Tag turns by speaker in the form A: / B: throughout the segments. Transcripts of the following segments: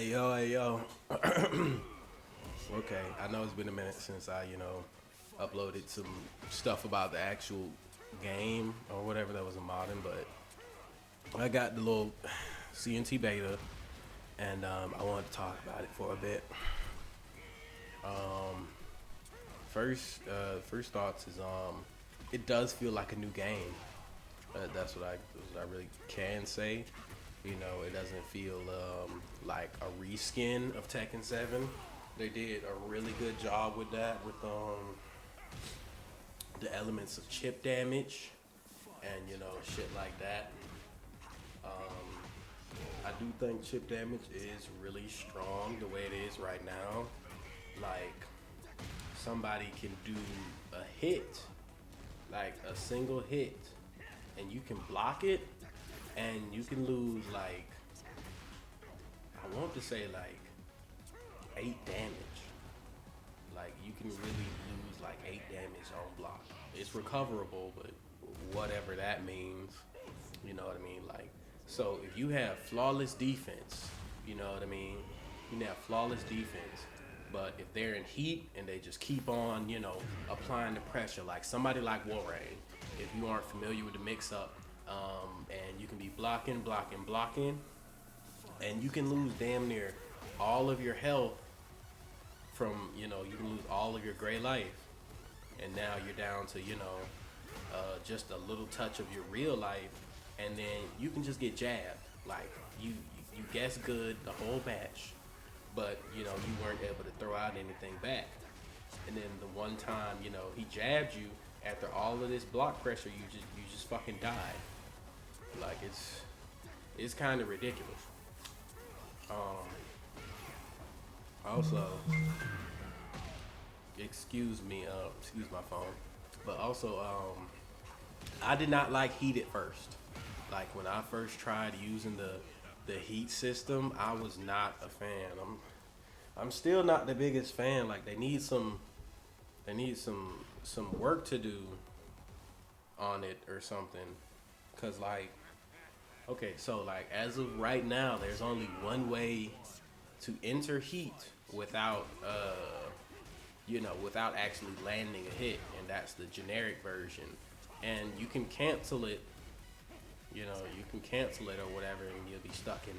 A: Hey yo, hey yo. Okay, I know it's been a minute since I uploaded some stuff about the actual game or whatever that was a modding, but I got the little CNT beta and I wanted to talk about it for a bit. Um, first thoughts is it does feel like a new game. That's what I really can say. It doesn't feel like a reskin of Tekken 7. They did a really good job with that, with the elements of chip damage and shit like that. Um, I do think chip damage is really strong the way it is right now. Like somebody can do a hit, like a single hit, and you can block it, and you can lose like I want to say like 8 damage. Like you can really lose like 8 damage on block. It's recoverable, but whatever that means, you know what I mean? Like so if you have flawless defense, you know what I mean? You can have flawless defense. But if they're in heat and they just keep on, applying the pressure, like somebody like Warrain, if you aren't familiar with the mix up, and you can be blocking, and you can lose damn near all of your health from, you can lose all of your gray life, and now you're down to, just a little touch of your real life, and then you can just get jabbed. Like you guess good the whole match, but you weren't able to throw out anything back. And then the one time he jabbed you after all of this block pressure, you just fucking died. Like it's kind of ridiculous. Um, Also, excuse my phone, but also, I did not like heat at first. Like when I first tried using the heat system, I was not a fan. I'm still not the biggest fan. Like they need some work to do on it or something. Cause like okay, so like as of right now, there's only one way to enter heat without without actually landing a hit, and that's the generic version. And you can cancel it, you can cancel it or whatever, and you'll be stuck in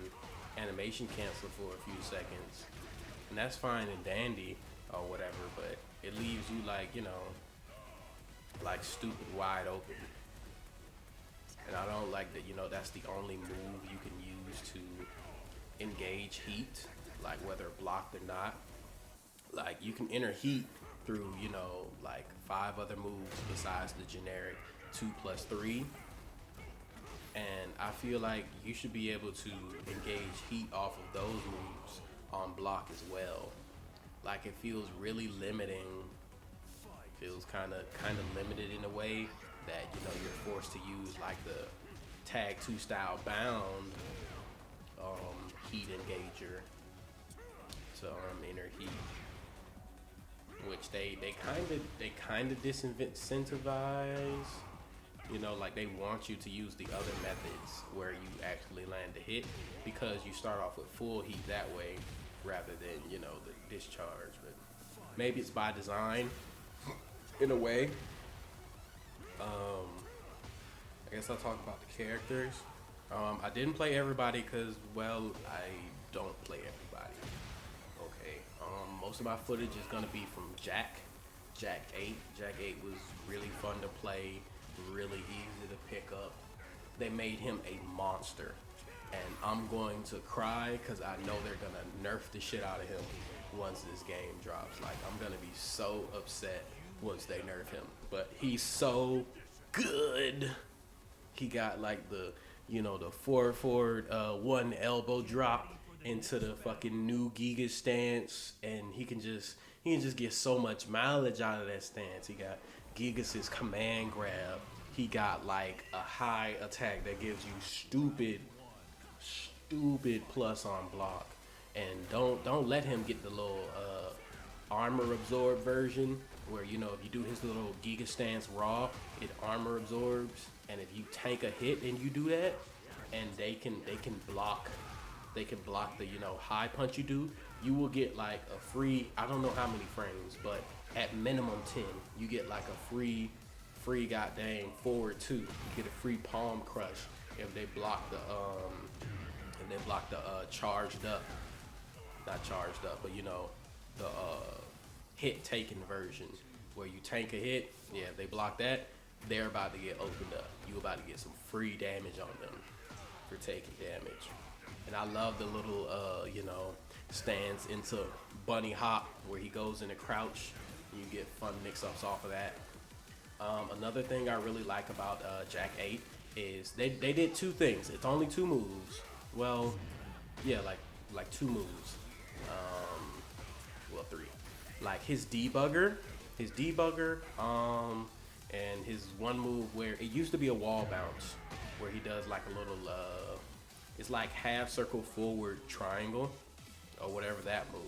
A: animation cancel for a few seconds, and that's fine and dandy or whatever. But it leaves you like like stupid wide open, and I don't like that. That's the only move you can use to engage heat, like whether blocked or not. Like you can enter heat through, like 5 other moves besides the generic 2+3. And I feel like you should be able to engage heat off of those moves on block as well. Like it feels really limiting. Feels kind of limited in a way that you're forced to use like the tag 2 style bound heat engager to enter heat, which they kind of disincentivize. Like they want you to use the other methods where you actually land the hit, because you start off with full heat that way rather than the discharge. But maybe it's by design in a way. I guess I'll talk about the characters. I didn't play everybody because, well, I don't play everybody. Okay. Most of my footage is gonna be from Jack 8. Jack 8 was really fun to play, really easy to pick up. They made him a monster, and I'm going to cry because I know they're gonna nerf the shit out of him once this game drops. Like I'm gonna be so upset once they nerf him, but he's so good. He got like the forward one elbow drop into the fucking new Giga stance, and he can just get so much mileage out of that stance. He got Gigas's command grab. He got like a high attack that gives you stupid plus on block. And don't let him get the little armor absorb version where if you do his little Giga stance raw, it armor absorbs. And if you tank a hit and you do that, and they can block they can block the, you know, high punch you do, you will get like a free, I don't know how many frames, but at minimum 10, you get like a free goddamn forward two. You get a free palm crush if they block the charged up, not charged up, but you know, the hit taken version where you tank a hit. Yeah, if they block that, they're about to get opened up. You about to get some free damage on them for taking damage. And I love the little you know, stands into bunny hop where he goes in a crouch. You get fun mix-ups off of that. Another thing I really like about Jack 8 is they did two things. It's only two moves. Well, yeah, like two moves. Well, three. Like his debugger, and his one move where it used to be a wall bounce, where he does like a little, it's like half circle forward triangle, or whatever that move.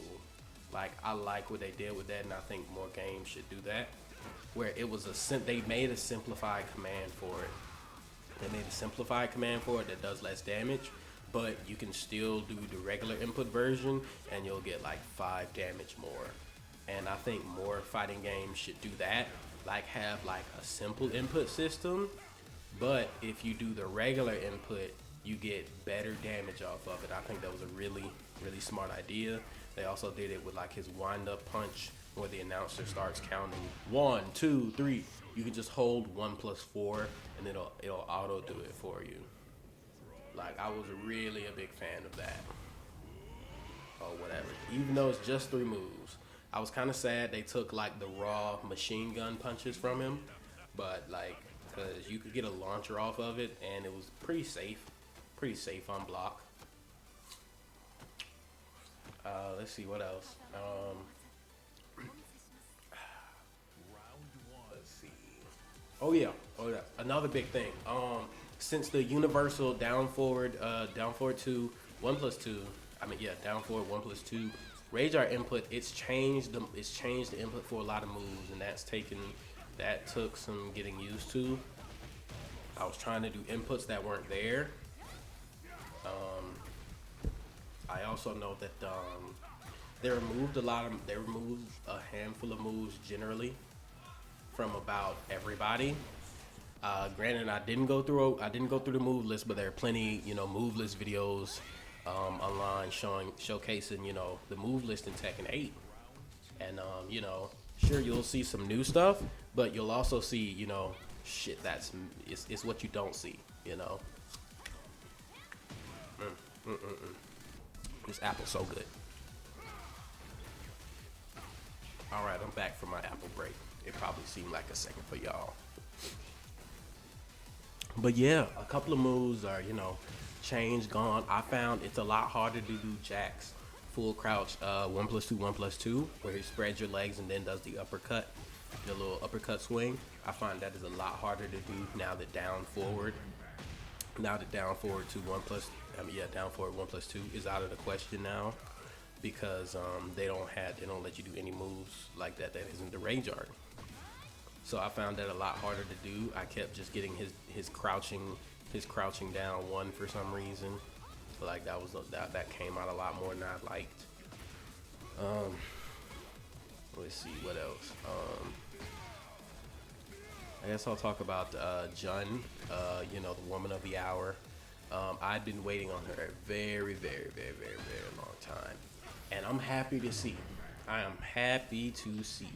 A: Like I like what they did with that, and I think more games should do that. Where it was they made a simplified command for it. They made a simplified command for it that does less damage, but you can still do the regular input version, and you'll get like 5 damage more. And I think more fighting games should do that. Like have like a simple input system, but if you do the regular input, you get better damage off of it. I think that was a really, really smart idea. They also did it with like his wind up punch, where the announcer starts counting 1, 2, 3. You can just hold 1 plus 4, and it'll auto do it for you. Like I was really a big fan of that. Or whatever. Even though it's just 3 moves. I was kind of sad they took like the raw machine gun punches from him, but like, cause you could get a launcher off of it, and it was pretty safe on block. Let's see what else. Let's see. Oh yeah. Another big thing. Since the universal down forward 2, 1 plus 2. Down forward 1 plus 2. Rage art input. It's changed the input for a lot of moves, and that took some getting used to. I was trying to do inputs that weren't there. I also know that they removed a handful of moves generally from about everybody. Granted, I didn't go through the move list, but there are plenty, you know, move list videos online showcasing, you know, the move list in Tekken 8. And you know, sure, you'll see some new stuff, but you'll also see, you know, shit it's what you don't see, you know. This apple's so good. Alright, I'm back from my apple break. It probably seemed like a second for y'all. But yeah, a couple of moves are, you know, changed, gone. I found it's a lot harder to do Jack's full crouch 1 plus 2, 1 plus 2, where he spreads your legs and then does the uppercut, the little uppercut swing. I find that is a lot harder to do now that down forward to down forward 1 plus 2 is out of the question now, because they don't let you do any moves like that isn't the rage art. So I found that a lot harder to do. I kept just getting his crouching down 1 for some reason. Like that came out a lot more than I liked. Let's see what else. I guess I'll talk about Jun, you know, the woman of the hour. I've been waiting on her a very, very, very, very, very long time, and I'm happy to see. I am happy to see.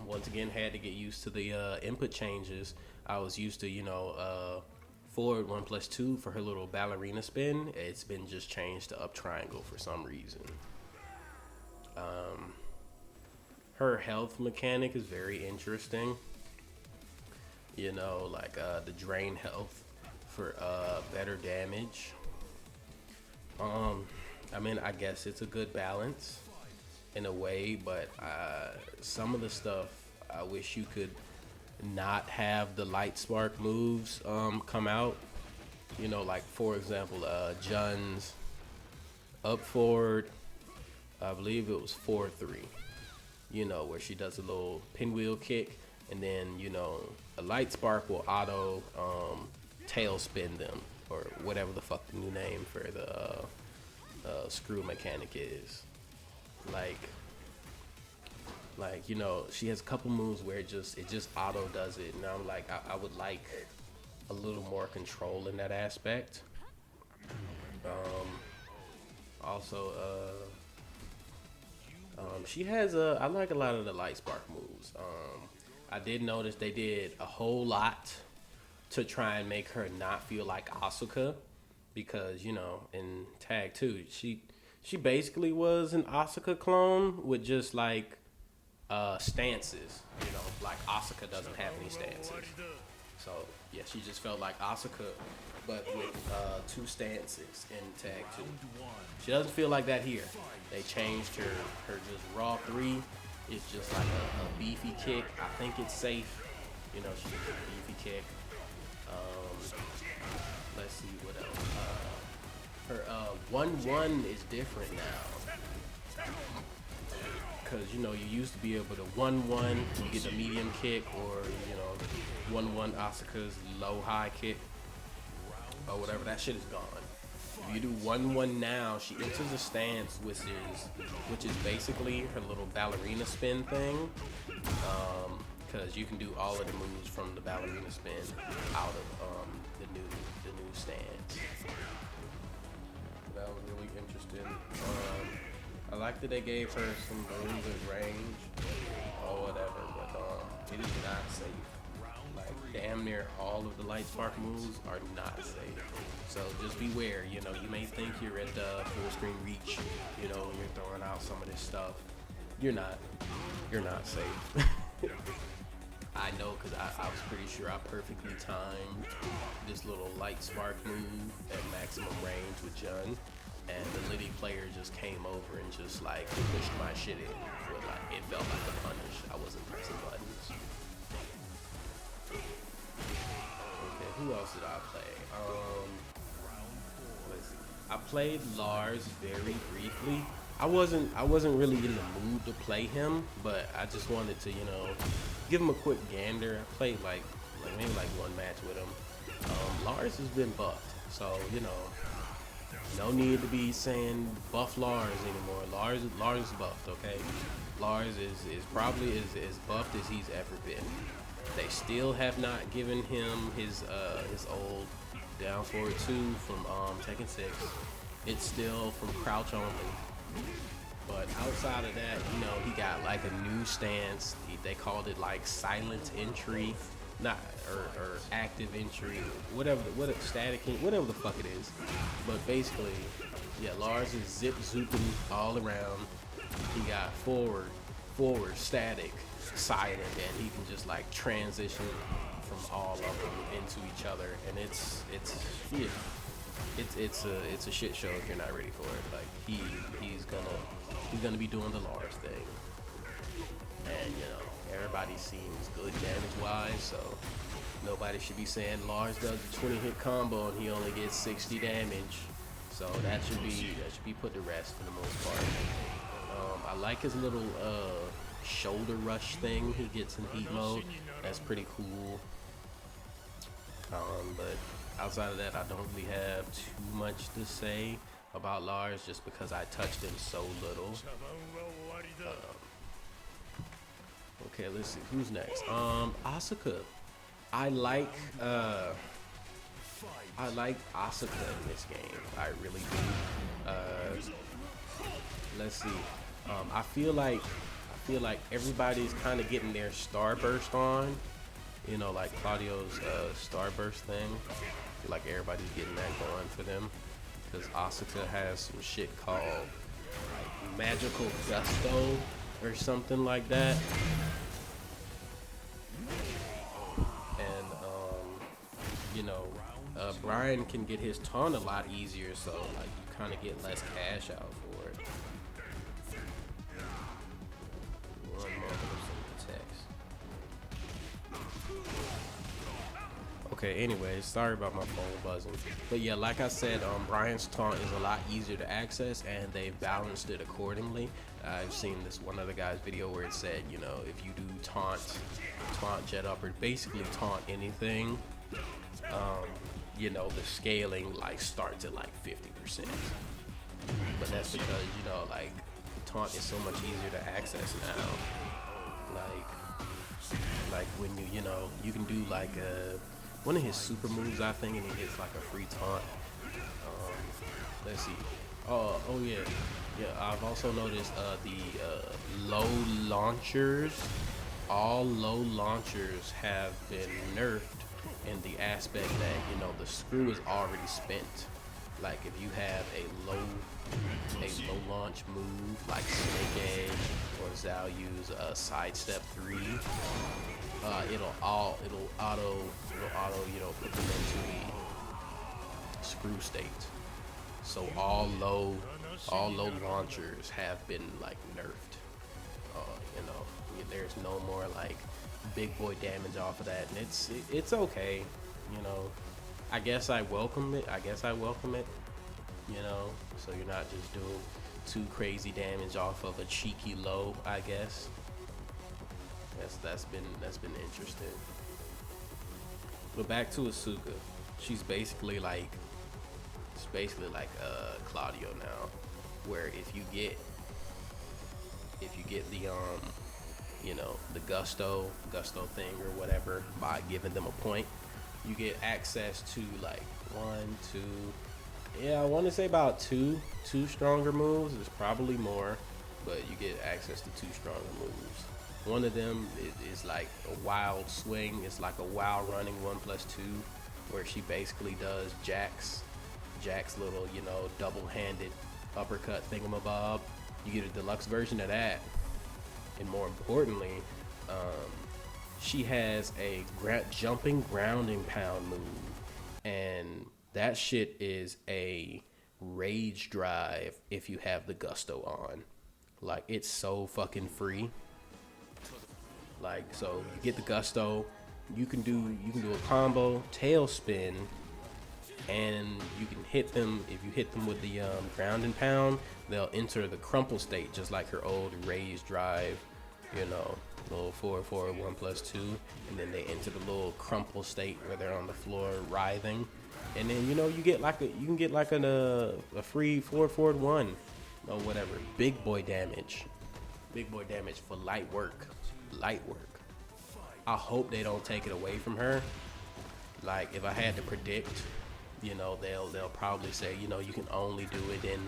A: Once again, had to get used to the input changes. I was used to, you know, forward 1 plus 2 for her little ballerina spin. It's been just changed to up triangle for some reason. Her health mechanic is very interesting. You know, like the drain health for better damage. I mean, I guess it's a good balance in a way, but some of the stuff I wish you could not have the light spark moves come out. You know, like for example, Jun's up forward, I believe it was 4-3. You know, where she does a little pinwheel kick, and then, you know, a light spark will auto tail spin them. or whatever the fuck the new name for the screw mechanic is. Like, you know, she has a couple moves where it just auto does it, and I'm like, I would like a little more control in that aspect. Also, she has I like a lot of the light spark moves. I did notice they did a whole lot to try and make her not feel like Asuka, because, you know, in Tag 2, she basically was an Asuka clone with just like stances. You know, like Asuka doesn't have any stances. So yeah, she just felt like Asuka, but with 2 stances in Tag 2. She doesn't feel like that here. They changed her just raw 3. It's just like a beefy kick. I think it's safe. You know, she gets a beefy kick. Let's see what else. Her 1-1 is different now. Because, you know, you used to be able to 1-1, you get a medium kick, or, you know, 1-1 Asuka's low high kick, or whatever. That shit is gone. If you do 1-1 now, she enters a stance, which is basically her little ballerina spin thing. Because you can do all of the moves from the ballerina spin out of the new stance. That was really interesting. I like that they gave her some moves at range or whatever, but it is not safe. Like, damn near all of the light spark moves are not safe. So just beware. You know, you may think you're at full screen reach, you know, when you're throwing out some of this stuff. You're not safe. I know, because I was pretty sure I perfectly timed this little light spark move at maximum range with Jun, and the Liddy player just came over and just like pushed my shit in. It felt like a punish. I wasn't pressing buttons. Okay, who else did I play? Let's see. I played Lars very briefly. I wasn't really in the mood to play him, but I just wanted to, you know, give him a quick gander. I played like maybe like 1 match with him. Lars has been buffed, so, you know, no need to be saying buff Lars anymore. Lars is buffed, okay? Lars is probably as buffed as he's ever been. They still have not given him his old down forward 2 from Tekken 6. It's still from crouch only. But outside of that, you know, he got like a new stance. They called it like silent entry, not or active entry, whatever static, whatever the fuck it is. But basically, yeah, Lars is zip zooping all around. He got forward, static, silent, and he can just like transition from all of them into each other, and it's a shit show if you're not ready for it. Like he's gonna be doing the Lars thing, and, you know, everybody seems good damage wise, so nobody should be saying Lars does a 20-hit combo and he only gets 60 damage. So that should be put to rest for the most part. I like his little shoulder rush thing he gets in heat mode. That's pretty cool. But outside of that, I don't really have too much to say about Lars, just because I touched him so little. Okay, let's see who's next. Asuka. I like Asuka in this game. I really do. Let's see. I feel like everybody's kind of getting their starburst on. You know, like Claudio's starburst thing. I feel like everybody's getting that going for them, because Asuka has some shit called like magical gusto or something like that. And you know, Brian can get his taunt a lot easier, so like you kind of get less cash out for it. One moment of some text. Okay, anyways, sorry about my phone buzzing. But yeah, like I said, Brian's taunt is a lot easier to access, and they've balanced it accordingly. I've seen this one other guy's video where it said, you know, if you do taunt jet up, or basically taunt anything, you know, the scaling like starts at like 50%. But that's because, you know, like taunt is so much easier to access now. Like when you know, you can do like one of his super moves, I think, and he hits like a free taunt. Let's see. Oh yeah. Yeah, I've also noticed the low launchers. All low launchers have been nerfed in the aspect that, you know, the screw is already spent. Like if you have a low launch move like Snake Edge or Zalyu's sidestep 3, it'll auto you know, put them into the screw state. So all low launchers have been like nerfed. You know, there's no more like big boy damage off of that, and it's okay. You know, I guess I welcome it. You know, so you're not just doing too crazy damage off of a cheeky low. I guess that's been interesting. But back to Asuka, she's basically like Claudio now, where if you get the you know, the gusto thing or whatever, by giving them a point, you get access to like I want to say about two stronger moves. There's probably more, but you get access to 2 stronger moves. One of them is like a wild swing. It's like a wild running 1+2, where she basically does Jack's little, you know, double-handed uppercut thingamabob. You get a deluxe version of that, and more importantly, she has a jumping ground and pound move, and that shit is a rage drive if you have the gusto on. Like, it's so fucking free. Like, so you get the gusto, you can do a combo tail spin, and you can hit them. If you hit them with the ground and pound, they'll enter the crumple state, just like her old rage drive, you know, little 4/4 1+2, and then they enter the little crumple state where they're on the floor writhing, and then, you know, you can get like a free 4/1 or whatever. Big boy damage for light work. I hope they don't take it away from her. Like, if I had to predict, you know, they'll probably say, you know, you can only do it in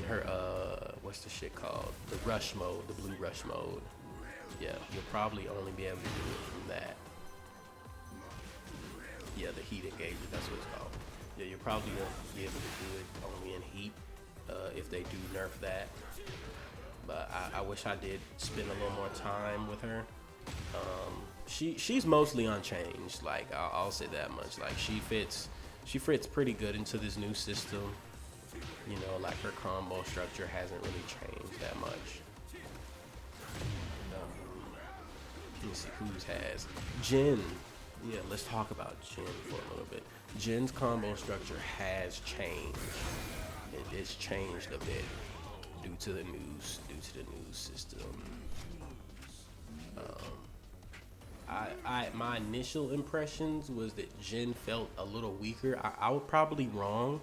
A: her what's the shit called, the rush mode, the blue rush mode. Yeah, you'll probably only be able to do it from that. Yeah, the heat engager, that's what it's called. Yeah, you'll probably won't be able to do it only in heat if they do nerf that. But I wish I did spend a little more time with her. She's mostly unchanged. Like, I'll say that much. Like, she fits pretty good into this new system. You know, like, her combo structure hasn't really changed that much. Let me see who's has. Jin. Yeah, let's talk about Jin for a little bit. Jin's combo structure has changed. It's changed a bit due to the new system. My initial impressions was that Jin felt a little weaker. I was probably wrong.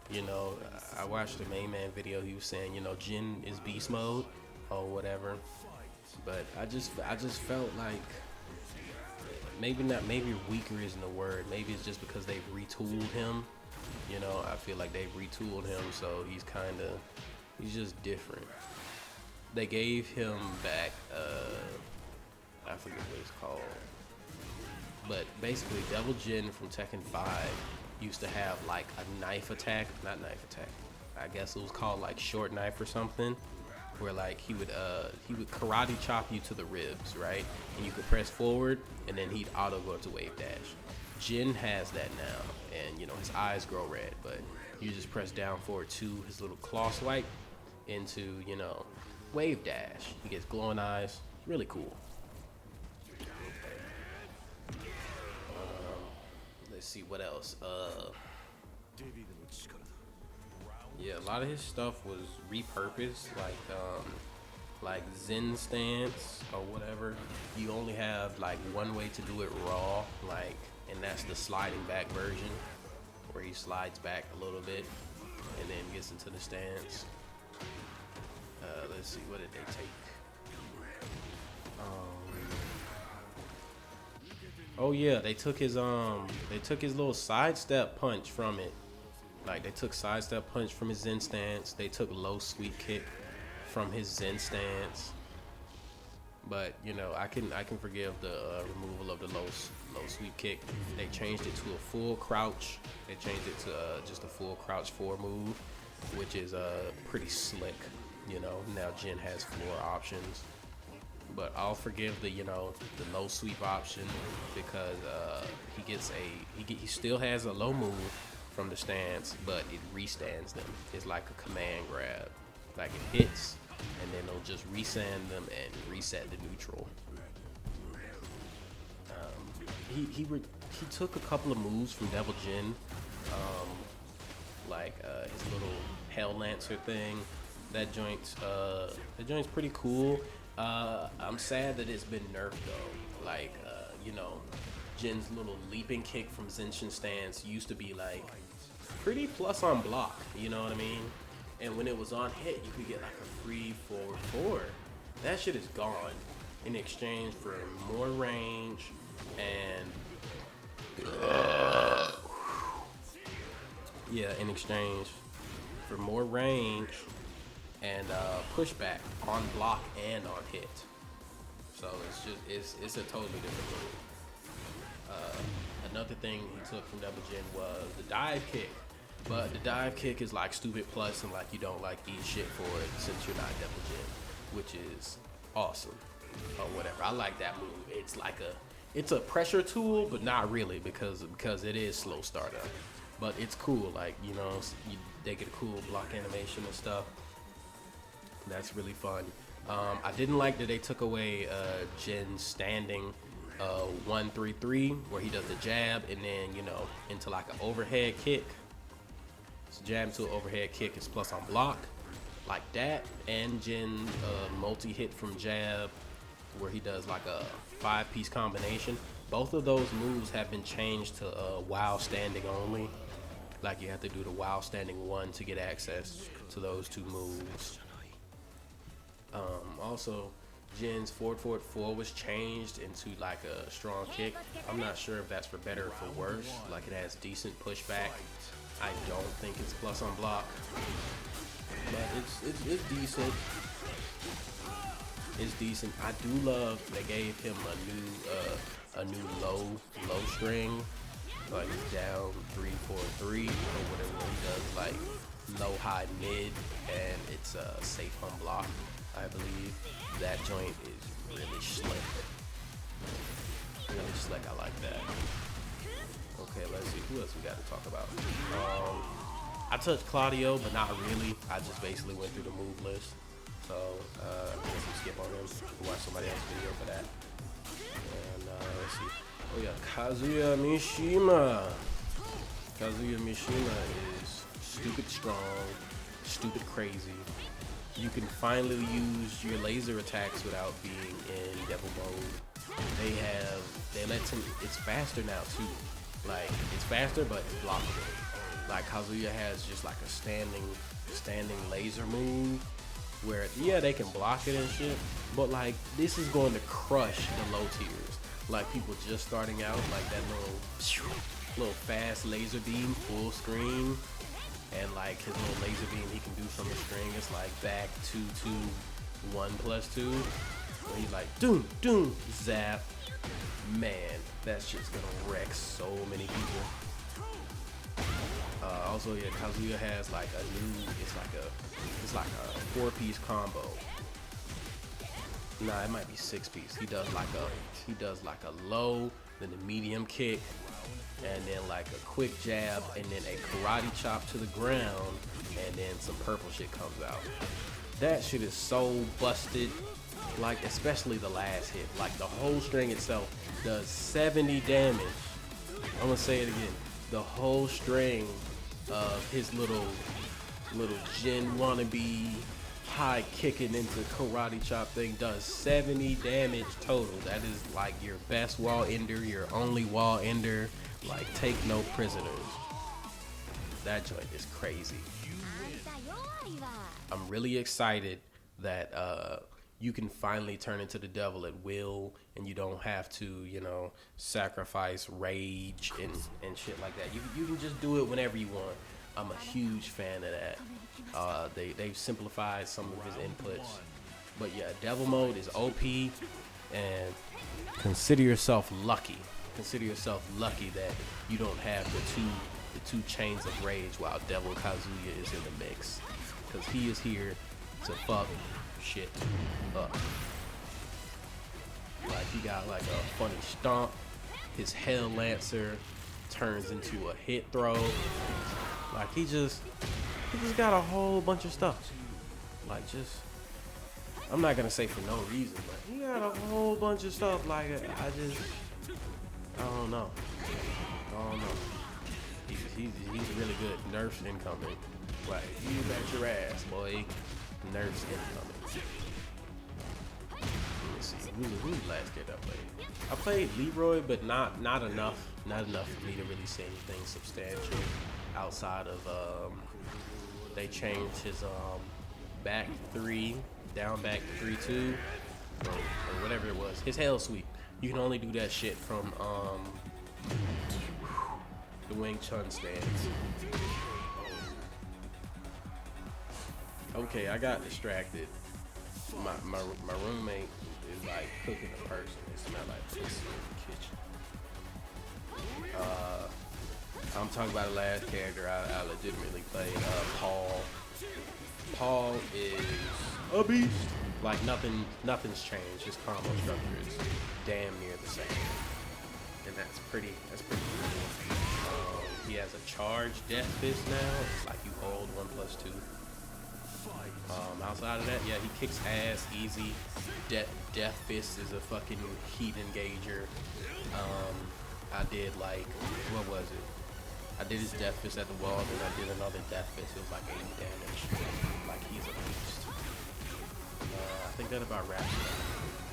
A: You know, I watched the main man video. He was saying, you know, Jin is beast mode or whatever. But I just felt like maybe weaker isn't the word. Maybe it's just because they've retooled him. You know, I feel like they've retooled him, so he's just different. They gave him back, I forget what it's called. But basically, Devil Jin from Tekken 5 used to have like a knife attack, not knife attack. I guess it was called like short knife or something, where like he would karate chop you to the ribs, right? And you could press forward, and then he'd auto go to wave dash. Jin has that now, and, you know, his eyes grow red, but you just press down forward to his little claw swipe into, you know, wave dash. He gets glowing eyes. Really cool. Let's see what else. Yeah, a lot of his stuff was repurposed, like Zen stance or whatever. You only have like one way to do it raw, like and that's the sliding back version, where he slides back a little bit and then gets into the stance. Let's see, what did they take? Oh yeah, they took his little sidestep punch from it. Like they took sidestep punch from his Zen stance. They took low sweep kick from his Zen stance. But you know, I can forgive the removal of the low sweep kick. They changed it to a full crouch. They changed it to just a full crouch 4 move, which is pretty slick. You know, now Jin has 4 options. But I'll forgive the low sweep option because he still has a low move from the stance, but it restands them. It's like a command grab. Like it hits, and then it'll just resand them and reset the neutral. He took a couple of moves from Devil Jin, like his little Hell Lancer thing. That joint's pretty cool. I'm sad that it's been nerfed though. Like Jin's little leaping kick from Zenshin stance used to be like pretty plus on block. You know what I mean? And when it was on hit, you could get like a free forward 4. That shit is gone in exchange for more range and in exchange for more range and pushback on block and on hit. So it's a totally different move. Another thing he took from Double Jin was the dive kick. But the dive kick is like stupid plus, and like you don't like eat shit for it since you're not Double Jin, which is awesome or whatever. I like that move. It's a pressure tool, but not really because it is slow startup. But it's cool, like they get a cool block animation and stuff. That's really fun. I didn't like that they took away Jin's standing 1-3-3, where he does the jab and then into like an overhead kick. So jab to an overhead kick is plus on block, like that, and Jin multi-hit from jab, where he does like a 5-piece combination. Both of those moves have been changed to while standing only. Like you have to do the while standing 1 to get access to those 2 moves. Also, Jin's forward 4 was changed into like a strong kick. I'm not sure if that's for better or for worse. Like it has decent pushback. I don't think it's plus on block, but it's decent. It's decent. I do love they gave him a new low string, like down 3-4-3 or whatever. He does like low high mid, and it's safe on block. I believe that joint is really slick. Really slick. I like that. Okay, let's see who else we got to talk about. I touched Claudio, but not really. I just basically went through the move list. So I guess we skip on him. We'll watch somebody else's video for that. And let's see. Oh yeah, Kazuya Mishima. Kazuya Mishima is stupid strong, stupid crazy. You can finally use your laser attacks without being in devil mode. They let him. It's faster now too. Like it's faster, but it's blockable. Like Kazuya has just like a standing laser move where they can block it and shit, but like this is going to crush the low tiers. Like people just starting out, like that little fast laser beam full screen, and like his little laser beam he can do from the string. It's like back 2-2, 1+2. Where he's like doom zap. Man, that shit's gonna wreck so many people. Also, yeah, Kazuya has like a new. It's like a 4-piece combo. Nah, it might be 6-piece. He does like a low, then a medium kick, and then like a quick jab, and then a karate chop to the ground, and then some purple shit comes out. That shit is so busted. Like especially the last hit. Like the whole string itself does 70 damage. I'm gonna say it again. The whole string of his little Jin wannabe high kicking into karate chop thing does 70 damage total. That is like your best wall ender, your only wall ender. Like, take no prisoners. That joint is crazy. I'm really excited that you can finally turn into the devil at will, and you don't have to, you know, sacrifice rage and shit like that. You can just do it whenever you want. I'm a huge fan of that. They've simplified some of his inputs. But yeah, devil mode is OP, and consider yourself lucky. Consider yourself lucky that you don't have the two chains of rage while Devil Kazuya is in the mix. Because he is here to fuck shit up. Like, he got like a funny stomp. His Hell Lancer turns into a hit throw. Like, he just got a whole bunch of stuff. Like, just, I'm not gonna say for no reason, but he got a whole bunch of stuff. Like, I don't know. He's really good. Nerf's incoming. Like, you bet your ass, boy. Nerf's incoming. Let's see. Who's the last kid I played? I played Leroy, but not enough. Not enough for me to really say anything substantial outside of they changed his back 3, down back 3-2, or whatever it was. His Hell Sweep. You can only do that shit from the Wing Chun stance. Okay, I got distracted. My roommate is like cooking a person. It smells like piss in the kitchen. I'm talking about the last character I legitimately played, Paul. Paul is a beast. Like, nothing's changed. His combo structure is damn near the same, and that's pretty cool. He has a charged Death Fist now. It's like you hold 1+2. Outside of that, yeah, he kicks ass easy. Death Fist is a fucking heat engager. I did like, what was it? I did his Death Fist at the wall, then I did another Death Fist. It was like 80 damage. Like, he's a beast. I think that about wraps it up.